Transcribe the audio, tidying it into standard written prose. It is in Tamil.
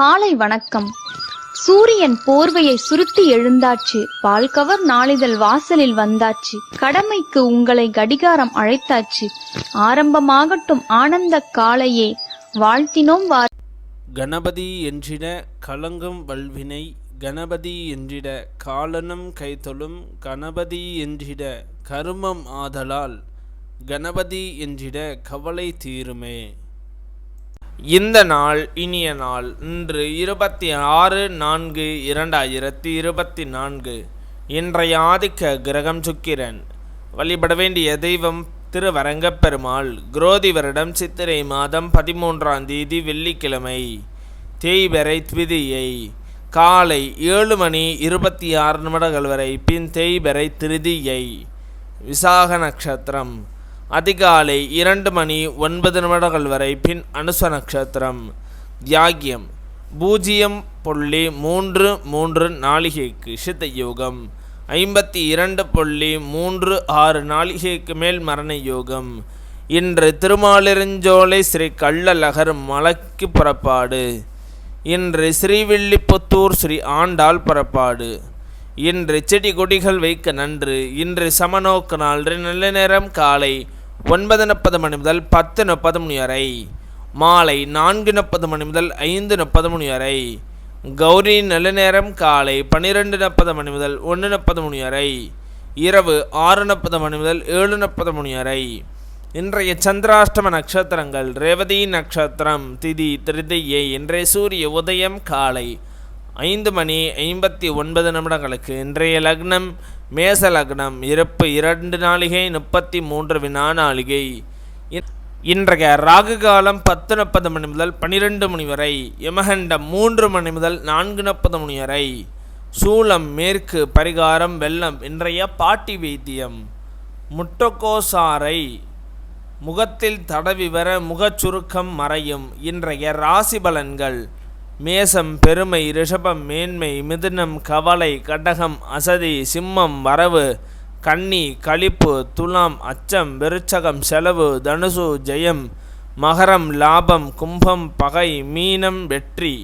காலை வணக்கம். சூரியன் போர்வையை சுருட்டி எழுந்தாச்சு. பால்கவர் நாளிதழ் வாசலில் வந்தாச்சு. கடமைக்கு உங்களை கடிகாரம் அழைத்தாச்சு. ஆரம்பமாகட்டும் ஆனந்த காலையே, வாழ்த்தினோம் கணபதி என்றிட கலங்கும் வல்வினை, கணபதி என்றிட காலனும் கைதொழும், கணபதி என்றிட கருமம் ஆதலால், கணபதி என்றிட கவலை தீருமே. இந்த நாள் இனிய நாள். இன்று 26/4/2024. இன்றைய ஆதிக்க கிரகம் சுக்கிரன். வழிபட வேண்டிய தெய்வம் திருவரங்கப்பெருமாள். குரோதி வருடம் சித்திரை மாதம் 13ஆம் தேதி வெள்ளிக்கிழமை. தேய்பிறை திதியை காலை 7:26 வரை, பின் தேய்பிறை திருதியை. விசாக நட்சத்திரம் அதிகாலை 2:09 வரை, பின் அனுச நட்சத்திரம். தியாகியம் 0.33 நாளிகைக்கு. சித்த யோகம் 52.36 நாளிகைக்கு மேல் மரண யோகம். இன்று திருமாலிருஞ்சோலை ஸ்ரீ கள்ளழகர் மலைக்கு புறப்பாடு. இன்று ஸ்ரீவில்லிபுத்தூர் ஸ்ரீ ஆண்டாள் புறப்பாடு. இன்று செடி கொடிகள் வைக்க நன்று. இன்று சமநோக்கு நாள். நல்ல நேரம் காலை 9:30 முதல் 10:30 வரை, மாலை 4:30 முதல் 5:30 வரை. கௌரி நல்ல நேரம் காலை 12:40 முதல் 1:30 வரை, இரவு 6:40 முதல் 7:30 வரை. இன்றைய சந்திராஷ்டம நட்சத்திரங்கள்: ரேவதி நட்சத்திரம், திதி திருதியை. இன்றைய சூரிய உதயம் காலை 5:59. இன்றைய லக்னம் மேச லக்னம். இறப்பு 2 நாளிகை 33 வினாநாளிகை. இன்றைய ராகு காலம் 10:30 முதல் 12 வரை. யமகண்டம் 3 முதல் 4:30 வரை. சூலம் மேற்கு. பரிகாரம் வெள்ளம். இன்றைய பாட்டி வைத்தியம் முட்டக்கோசாரை முகத்தில் தடவி வர முகச்சுருக்கம் மறையும். இன்றைய ராசி பலன்கள்: மேசம் பெருமை, ரிஷபம் மேன்மை, மிதுனம் கவலை, கடகம் அசதி, சிம்மம் வரவு, கன்னி களிப்பு, துலாம் அச்சம், விருச்சகம் செலவு, தனுசு ஜெயம், மகரம் லாபம், கும்பம் பகை, மீனம் வெற்றி.